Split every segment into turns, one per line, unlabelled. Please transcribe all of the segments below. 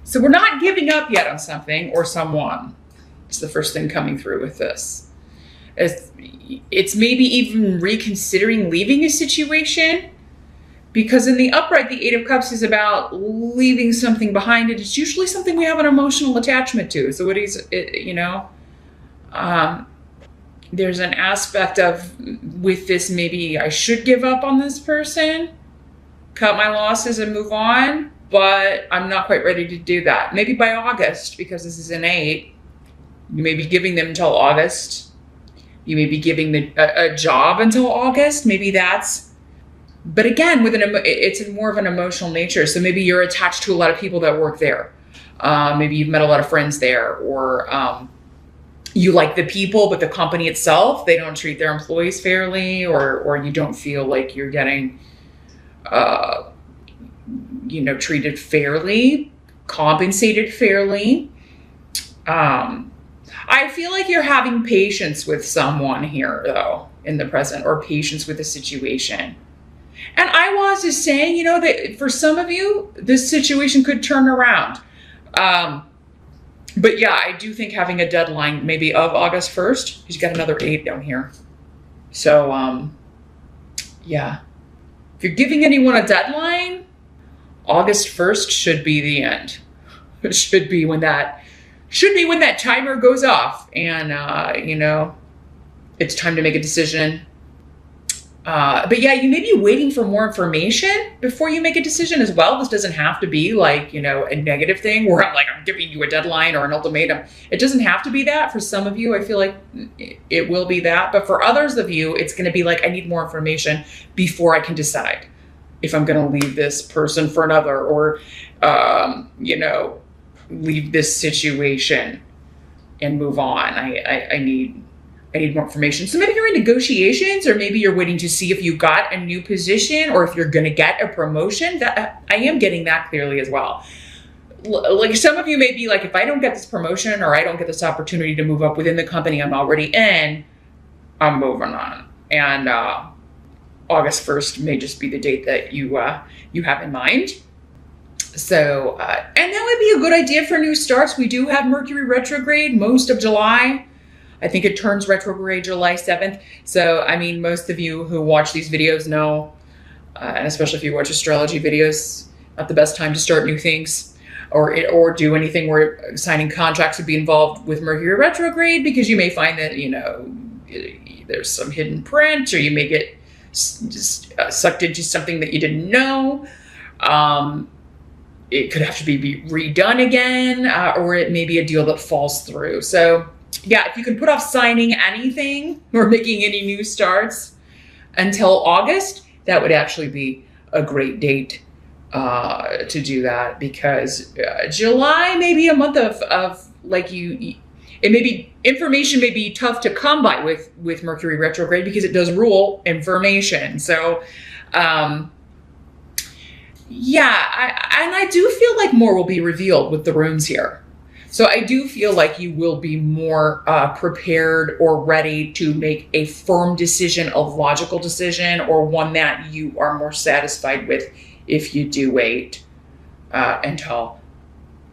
So we're not giving up yet on something or someone. It's the first thing coming through with this. It's maybe even reconsidering leaving a situation, because in the upright, the Eight of Cups is about leaving something behind. It's usually something we have an emotional attachment to. So what is it, you know, there's an aspect of with this, maybe I should give up on this person, cut my losses and move on, but I'm not quite ready to do that. Maybe by August, because this is an 8, you may be giving them until August. You may be giving a job until August. Maybe that's, but again, it's more of an emotional nature. So maybe you're attached to a lot of people that work there. Maybe you've met a lot of friends there, or you like the people, but the company itself, they don't treat their employees fairly, or you don't feel like you're getting, you know, treated fairly, compensated fairly. I feel like you're having patience with someone here, though, in the present, or patience with the situation. And I was just saying, you know, that for some of you, this situation could turn around. But yeah, I do think having a deadline maybe of August 1st, he's got another 8 down here. So, yeah. If you're giving anyone a deadline, August 1st should be the end. It should be when that timer goes off and, you know, it's time to make a decision. But yeah, you may be waiting for more information before you make a decision as well. This doesn't have to be like, you know, a negative thing where I'm giving you a deadline or an ultimatum. It doesn't have to be that. For some of you, I feel like it will be that. But for others of you, it's going to be like, I need more information before I can decide if I'm going to leave this person for another, or, you know, leave this situation and move on. I need more information. So maybe you're in negotiations, or maybe you're waiting to see if you got a new position or if you're going to get a promotion. That I am getting that clearly as well. Like some of you may be like, if I don't get this promotion or I don't get this opportunity to move up within the company I'm already in, I'm moving on. And August 1st may just be the date that you have in mind. So, and that would be a good idea for new starts. We do have Mercury retrograde most of July. I think it turns retrograde July 7th. So, I mean, most of you who watch these videos know, and especially if you watch astrology videos, not the best time to start new things or do anything where signing contracts would be involved with Mercury retrograde, because you may find that, you know, there's some hidden print, or you may get just sucked into something that you didn't know. It could have to be redone again, or it may be a deal that falls through. So yeah, if you can put off signing anything or making any new starts until August, that would actually be a great date to do that, because July may be a month of like information may be tough to come by with Mercury retrograde, because it does rule information. So, yeah, and I do feel like more will be revealed with the runes here. So I do feel like you will be more prepared or ready to make a firm decision, a logical decision, or one that you are more satisfied with if you do wait until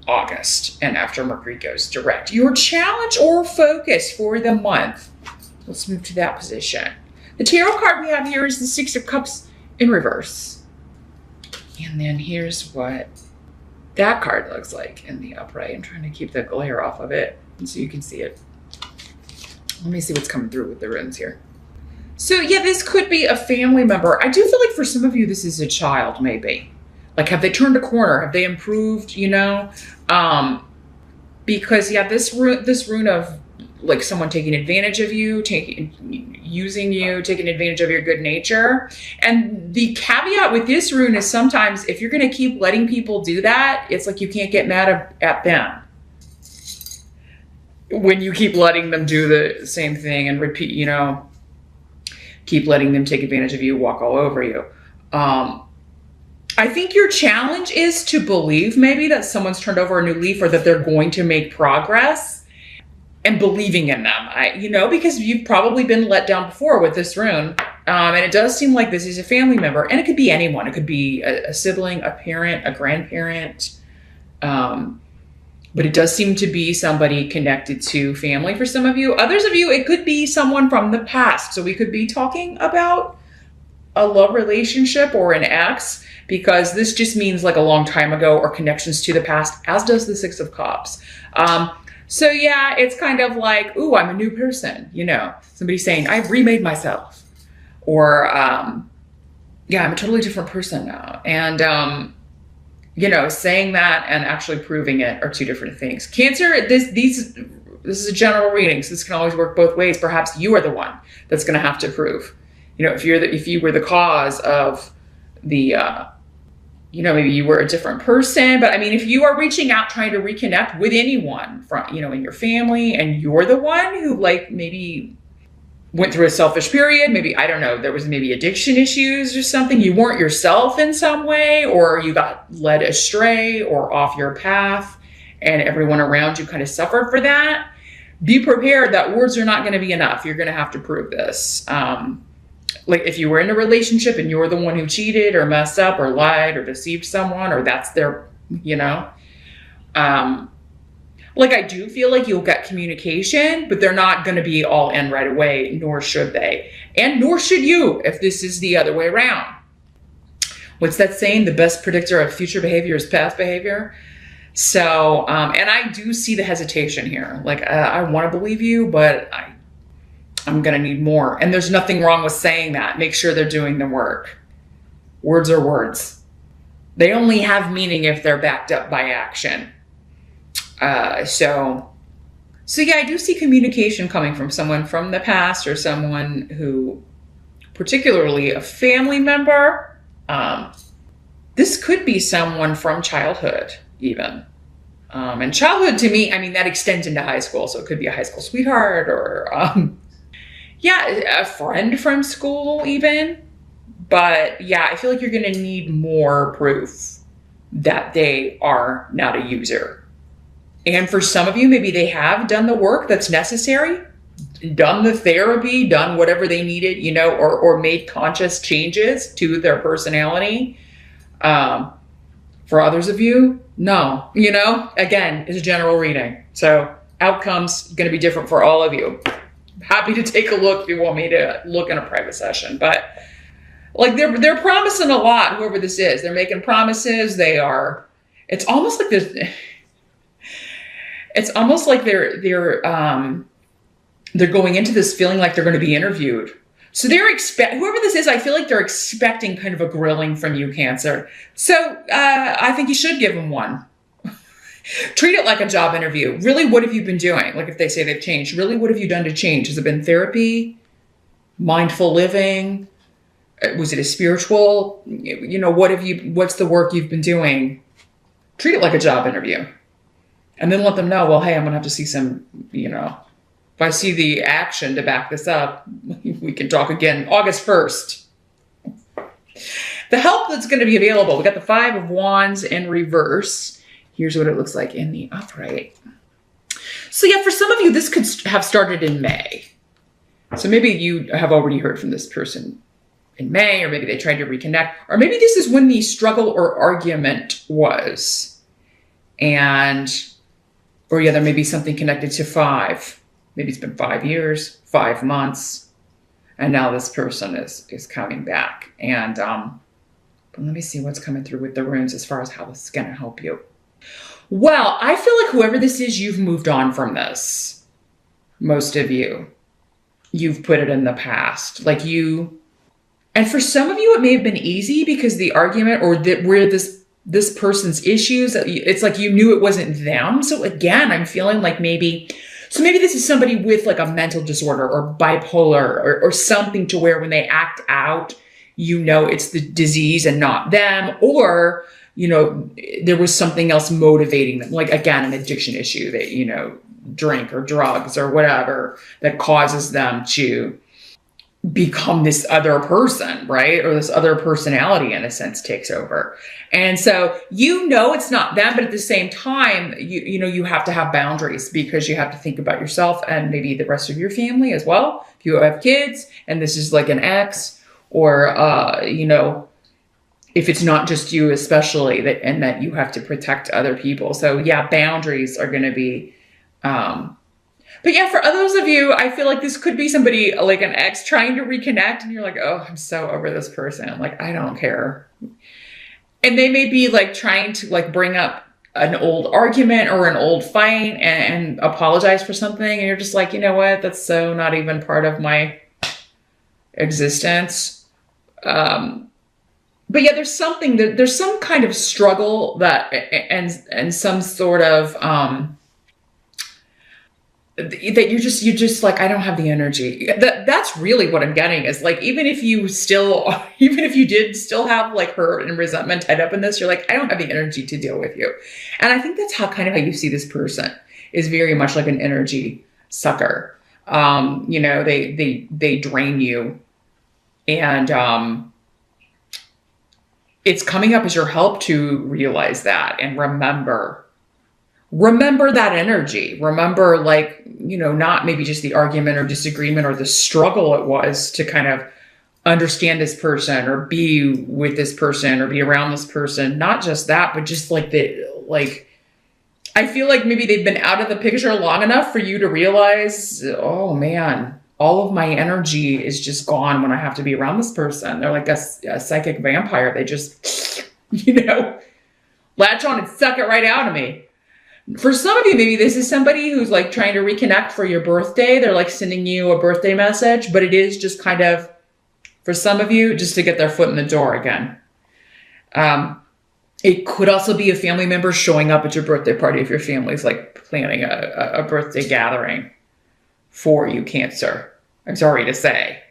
August and after Mercury goes direct. Your challenge or focus for the month. Let's move to that position. The tarot card we have here is the Six of Cups in reverse. And then here's what that card looks like in the upright. I'm trying to keep the glare off of it so you can see it. Let me see what's coming through with the runes here. So yeah, this could be a family member. I do feel like for some of you, this is a child, maybe. Like, have they turned a corner? Have they improved, you know? Because yeah, this rune of like someone taking advantage of you, using you, taking advantage of your good nature. And the caveat with this rune is sometimes if you're going to keep letting people do that, it's like you can't get mad at them when you keep letting them do the same thing and repeat, you know, keep letting them take advantage of you, walk all over you. I think your challenge is to believe maybe that someone's turned over a new leaf, or that they're going to make progress. And believing in them, you know, because you've probably been let down before with this rune. And it does seem like this is a family member, and it could be anyone. It could be a sibling, a parent, a grandparent, But it does seem to be somebody connected to family for some of you. Others of you, it could be someone from the past. So we could be talking about a love relationship or an ex, because this just means like a long time ago or connections to the past, as does the Six of Cups. So yeah, it's kind of like, ooh, I'm a new person, you know, somebody saying I've remade myself, or yeah, I'm a totally different person now. And you know, saying that and actually proving it are two different things. Cancer, this is a general reading, so this can always work both ways. Perhaps you are the one that's going to have to prove. You know, if you were the cause of the, you know, maybe you were a different person. But I mean, if you are reaching out, trying to reconnect with anyone from, you know, in your family, and you're the one who like maybe went through a selfish period, maybe, I don't know, there was maybe addiction issues or something, you weren't yourself in some way, or you got led astray or off your path and everyone around you kind of suffered for that, be prepared that words are not going to be enough. You're going to have to prove this. Like if you were in a relationship and you're the one who cheated or messed up or lied or deceived someone, or that's their, you know, like I do feel like you'll get communication, but they're not going to be all in right away, nor should they. And nor should you if this is the other way around. What's that saying? The best predictor of future behavior is past behavior. So, and I do see the hesitation here. Like, I want to believe you, but I'm going to need more. And there's nothing wrong with saying that. Make sure they're doing the work. Words are words. They only have meaning if they're backed up by action. So yeah, I do see communication coming from someone from the past, or someone who, particularly a family member. This could be someone from childhood even. And childhood to me, I mean, that extends into high school. So it could be a high school sweetheart, or, yeah, a friend from school even. But yeah, I feel like you're going to need more proof that they are not a user. And for some of you, maybe they have done the work that's necessary, done the therapy, done whatever they needed, you know, or made conscious changes to their personality. For others of you, no, you know, again, it's a general reading. So outcomes going to be different for all of you. Happy to take a look if you want me to look in a private session. But like they're promising a lot, whoever this is. They're making promises. It's almost like this. It's almost like they're going into this feeling like they're going to be interviewed. So whoever this is, I feel like they're expecting kind of a grilling from you, Cancer. So I think you should give them one. Treat it like a job interview. Really, what have you been doing? Like if they say they've changed, really, what have you done to change? Has it been therapy, mindful living? Was it a spiritual? You know, what's the work you've been doing? Treat it like a job interview. And then let them know, well, hey, I'm going to have to see some, you know, if I see the action to back this up, we can talk again August 1st. The help that's going to be available. We got the Five of Wands in reverse. Here's what it looks like in the upright. So yeah, for some of you, this could have started in May. So maybe you have already heard from this person in May, or maybe they tried to reconnect, or maybe this is when the struggle or argument was. Or yeah, there may be something connected to 5. Maybe it's been 5 years, 5 months, and now this person is coming back. And but let me see what's coming through with the runes as far as how this is going to help you. Well, I feel like whoever this is, you've moved on from this. Most of you, you've put it in the past. Like and for some of you, it may have been easy because the argument or where this person's issues, it's like you knew it wasn't them. So again, I'm feeling like maybe this is somebody with like a mental disorder or bipolar or something, to where when they act out, you know, it's the disease and not them, or, you know, there was something else motivating them. Like again, an addiction issue that, you know, drink or drugs or whatever that causes them to become this other person, right? Or this other personality in a sense takes over. And so, you know, it's not them, but at the same time, you know, you have to have boundaries because you have to think about yourself and maybe the rest of your family as well. If you have kids and this is like an ex, or, you know, if it's not just you, especially and that you have to protect other people. So yeah, boundaries are going to be, but yeah, for those of you, I feel like this could be somebody like an ex trying to reconnect and you're like, oh, I'm so over this person. Like, I don't care. And they may be like trying to like bring up an old argument or an old fight and apologize for something. And you're just like, you know what? That's so not even part of my existence. But yeah, there's something that there's some kind of struggle that, and some sort of, that you're just like, I don't have the energy. That's really what I'm getting is like, even if you did still have like hurt and resentment tied up in this, you're like, I don't have the energy to deal with you. And I think that's how you see this person is very much like an energy sucker. You know, they drain you, and, it's coming up as your help to realize that and remember that energy. Remember, like, you know, not maybe just the argument or disagreement or the struggle it was to kind of understand this person or be with this person or be around this person. Not just that, but just like I feel like maybe they've been out of the picture long enough for you to realize, oh man, all of my energy is just gone when I have to be around this person. They're like a psychic vampire. They just, you know, latch on and suck it right out of me. For some of you, maybe this is somebody who's like trying to reconnect for your birthday. They're like sending you a birthday message, but it is just kind of, for some of you, just to get their foot in the door again. It could also be a family member showing up at your birthday party if your family's like planning a birthday gathering for you, Cancer. I'm sorry to say.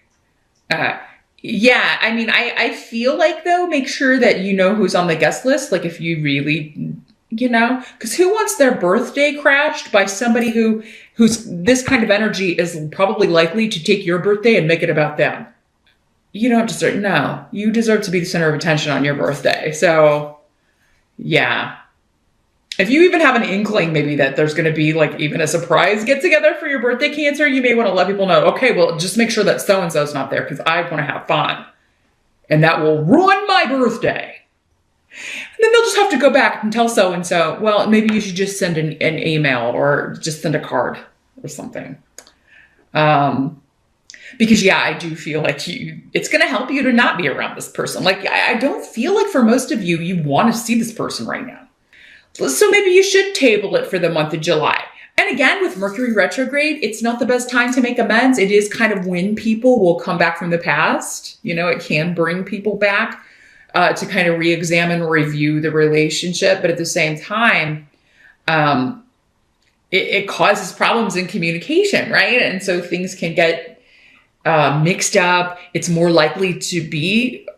Yeah, I mean, I feel like, though, make sure that you know who's on the guest list. Like, if you really, you know, because who wants their birthday crashed by somebody who's this kind of energy is probably likely to take your birthday and make it about them? You don't deserve, no, you deserve to be the center of attention on your birthday. So, yeah. If you even have an inkling maybe that there's going to be like even a surprise get together for your birthday, Cancer, you may want to let people know, okay, well, just make sure that so-and-so's not there because I want to have fun. And that will ruin my birthday. And then they'll just have to go back and tell so-and-so, well, maybe you should just send an email or just send a card or something. Because yeah, I do feel like it's going to help you to not be around this person. Like, I don't feel like for most of you, you want to see this person right now. So maybe you should table it for the month of July. And again, with Mercury retrograde, it's not the best time to make amends. It is kind of when people will come back from the past. You know, it can bring people back to kind of re-examine, review the relationship. But at the same time, it causes problems in communication, right? And so things can get mixed up. It's more likely to be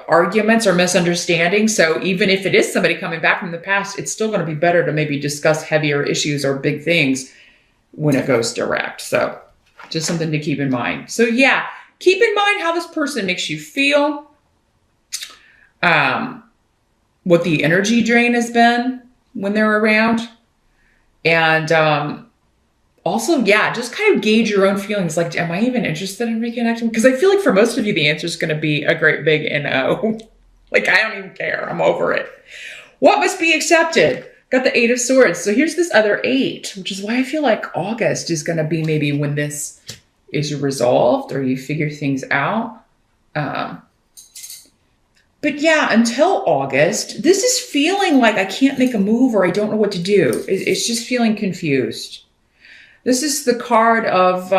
arguments or misunderstandings. So even if it is somebody coming back from the past, it's still going to be better to maybe discuss heavier issues or big things when it goes direct. So just something to keep in mind. So yeah, keep in mind how this person makes you feel, what the energy drain has been when they're around. And also, yeah, just kind of gauge your own feelings. Like, am I even interested in reconnecting? Because I feel like for most of you, the answer is going to be a great big no. Like, I don't even care. I'm over it. What must be accepted? Got the 8 of Swords. So here's this other 8, which is why I feel like August is going to be maybe when this is resolved or you figure things out. But yeah, until August, this is feeling like I can't make a move or I don't know what to do. It's just feeling confused. This is the card of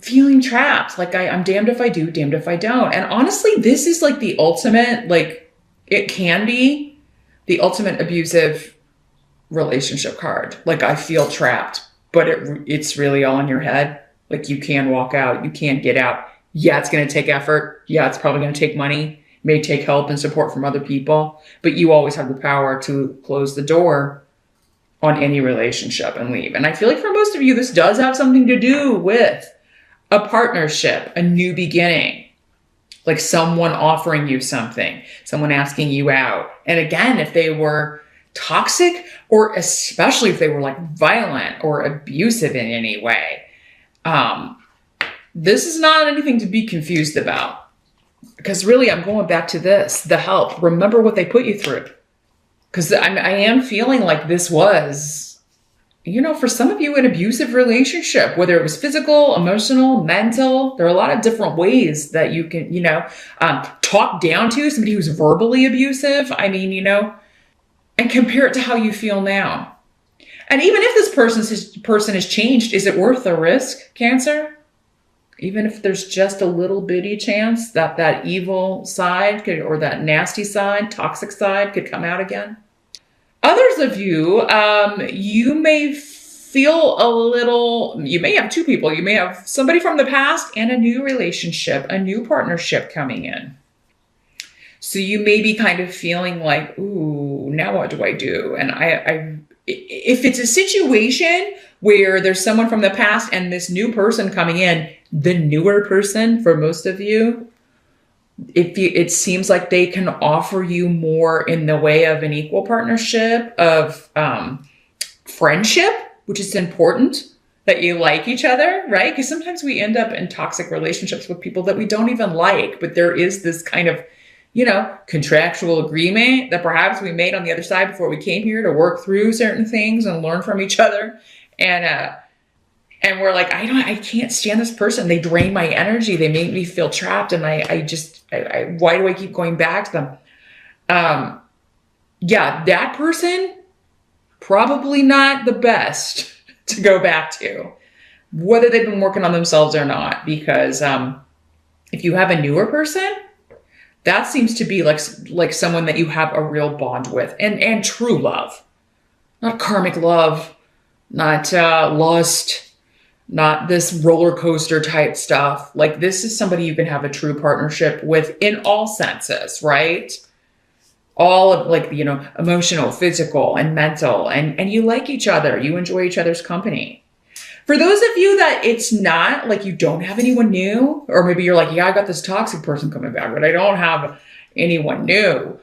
feeling trapped. Like I'm damned if I do, damned if I don't. And honestly, this is like the ultimate, like it can be the ultimate abusive relationship card. Like I feel trapped, but it's really all in your head. Like you can walk out, you can't get out. Yeah, it's going to take effort. Yeah, it's probably going to take money. It may take help and support from other people, but you always have the power to close the door on any relationship and leave. And I feel like for most of you, this does have something to do with a partnership, a new beginning, like someone offering you something, someone asking you out. And again, if they were toxic or especially if they were like violent or abusive in any way, this is not anything to be confused about. Because really, I'm going back to this, the help. Remember what they put you through. Because I am feeling like this was, you know, for some of you, an abusive relationship, whether it was physical, emotional, mental. There are a lot of different ways that you can, you know, talk down to somebody who's verbally abusive. I mean, you know, and compare it to how you feel now. And even if this person has changed, is it worth the risk, Cancer? Even if there's just a little bitty chance that that evil side could, or that nasty side, toxic side could come out again. Others of you, you may feel a little, you may have two people. You may have somebody from the past and a new relationship, a new partnership coming in. So you may be kind of feeling like, ooh, now what do I do? And if it's a situation where there's someone from the past and this new person coming in, the newer person for most of you, it seems like they can offer you more in the way of an equal partnership, of friendship, which is important, that you like each other, right? Because sometimes we end up in toxic relationships with people that we don't even like, but there is this kind of, you know, contractual agreement that perhaps we made on the other side before we came here to work through certain things and learn from each other. And we're like, I can't stand this person. They drain my energy. They make me feel trapped. And why do I keep going back to them? Yeah, that person, probably not the best to go back to, whether they've been working on themselves or not. Because if you have a newer person, that seems to be like someone that you have a real bond with, and true love, not karmic love, not lust, not this roller coaster type stuff. Like, this is somebody you can have a true partnership with in all senses, right? All of, like, you know, emotional, physical, and mental, and you like each other. You enjoy each other's company. For those of you that it's not, like, you don't have anyone new, or maybe you're like, yeah, I got this toxic person coming back, but I don't have anyone new.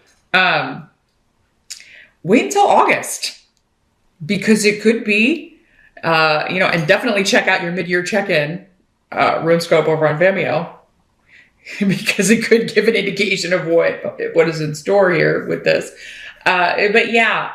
Wait until August, because it could be, you know, and definitely check out your mid-year check-in RuneScope over on Vimeo, because it could give an indication of what is in store here with this. But yeah,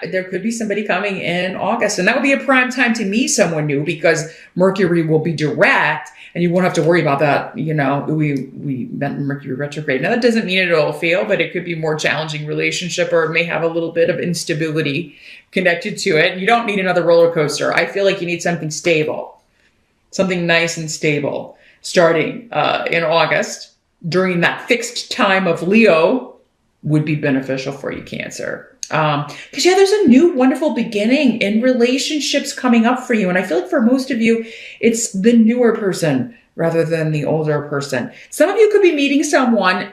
there could be somebody coming in August, and that would be a prime time to meet someone new, because Mercury will be direct and you won't have to worry about that. You know, we met Mercury retrograde. Now, that doesn't mean it'll fail, but it could be a more challenging relationship, or it may have a little bit of instability connected to it. You don't need another roller coaster. I feel like you need something stable, something nice and stable, starting in August, during that fixed time of Leo, would be beneficial for you, Cancer. Because yeah, there's a new wonderful beginning in relationships coming up for you. And I feel like for most of you, it's the newer person rather than the older person. Some of you could be meeting someone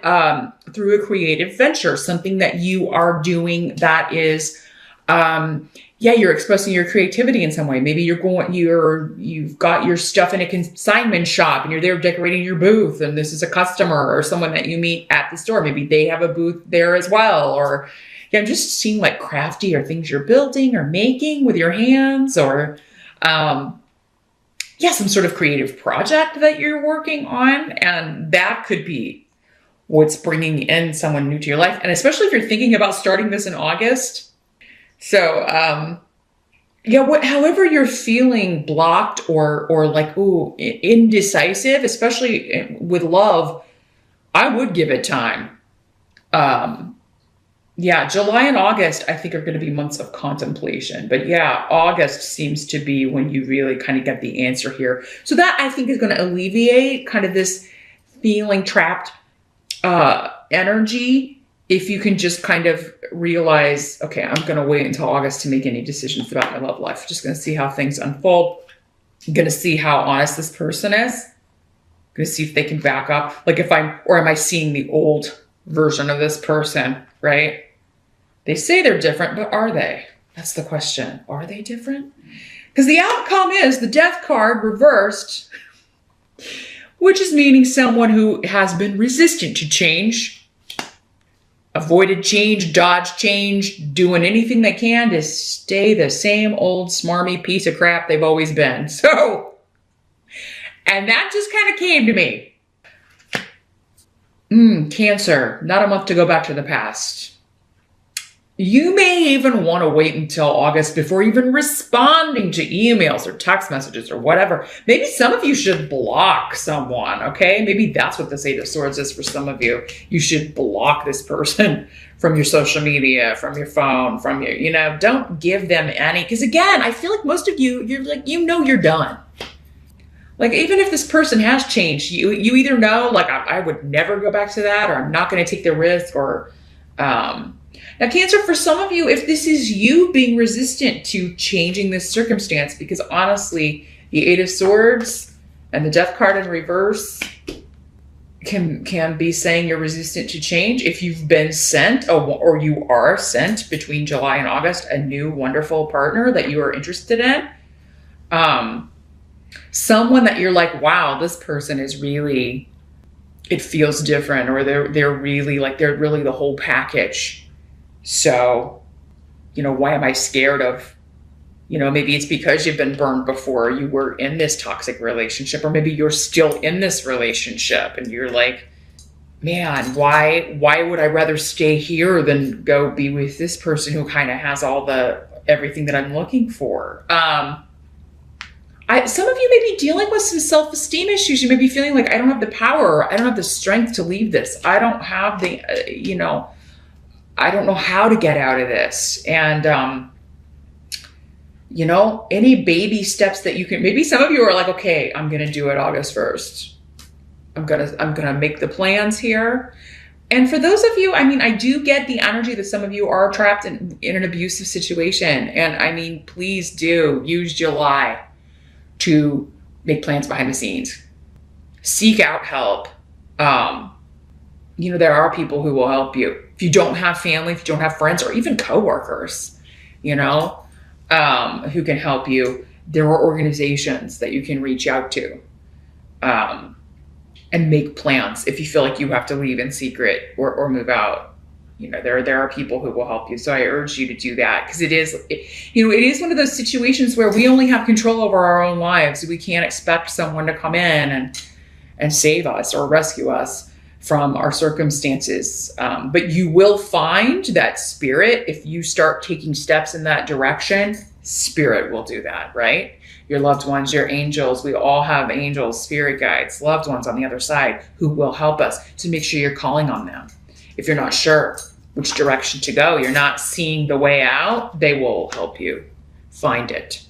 through a creative venture, something that you are doing that is, yeah, you're expressing your creativity in some way. Maybe you've got your stuff in a consignment shop and you're there decorating your booth, and this is a customer or someone that you meet at the store. Maybe they have a booth there as well. Or yeah, I'm just seeing like crafty, or things you're building or making with your hands, or yeah, some sort of creative project that you're working on. And that could be what's bringing in someone new to your life. And especially if you're thinking about starting this in August. So, yeah, however you're feeling blocked or like, ooh, indecisive, especially with love, I would give it time. Yeah, July and August, I think, are going to be months of contemplation. But yeah, August seems to be when you really kind of get the answer here. So that, I think, is going to alleviate kind of this feeling trapped energy. If you can just kind of realize, okay, I'm going to wait until August to make any decisions about my love life. Just going to see how things unfold. I'm going to see how honest this person is. I'm going to see if they can back up. Like, am I seeing the old version of this person, right? They say they're different, but are they? That's the question. Are they different? Because the outcome is the Death card reversed, which is meaning someone who has been resistant to change, avoided change, dodged change, doing anything they can to stay the same old smarmy piece of crap they've always been. So, and that just kind of came to me. Cancer, not a month to go back to the past. You may even want to wait until August before even responding to emails or text messages or whatever. Maybe some of you should block someone, okay? Maybe that's what this Eight of Swords is for some of you. You should block this person from your social media, from your phone, from your, you know, don't give them any, because again, I feel like most of you, you're like, you know, you're done. Like, even if this person has changed, you either know, like, I would never go back to that, or I'm not going to take the risk, or, now, Cancer, for some of you, if this is you being resistant to changing this circumstance, because honestly, the Eight of Swords and the Death card in reverse can be saying you're resistant to change. If you've been sent, or you are sent between July and August, a new wonderful partner that you are interested in, someone that you're like, wow, this person is really, it feels different, or they're really like, they're really the whole package. So, you know, why am I scared of, you know, maybe it's because you've been burned before, you were in this toxic relationship, or maybe you're still in this relationship and you're like, man, why would I rather stay here than go be with this person who kind of has everything that I'm looking for? Some of you may be dealing with some self-esteem issues. You may be feeling like, I don't have the power. I don't have the strength to leave this. I don't have the, you know, I don't know how to get out of this. And, you know, any baby steps that you can, maybe some of you are like, okay, I'm going to do it August 1st. I'm going to make the plans here. And for those of you, I mean, I do get the energy that some of you are trapped in an abusive situation. And I mean, please do use July to make plans behind the scenes. Seek out help. You know, there are people who will help you. If you don't have family, if you don't have friends, or even coworkers, you know, who can help you, there are organizations that you can reach out to, and make plans if you feel like you have to leave in secret or move out. You know, there are people who will help you. So I urge you to do that, because it is one of those situations where we only have control over our own lives. We can't expect someone to come in and save us or rescue us from our circumstances. But you will find that spirit, if you start taking steps in that direction, spirit will do that, right? Your loved ones, your angels, we all have angels, spirit guides, loved ones on the other side who will help us. To make sure you're calling on them. If you're not sure which direction to go, you're not seeing the way out, they will help you find it.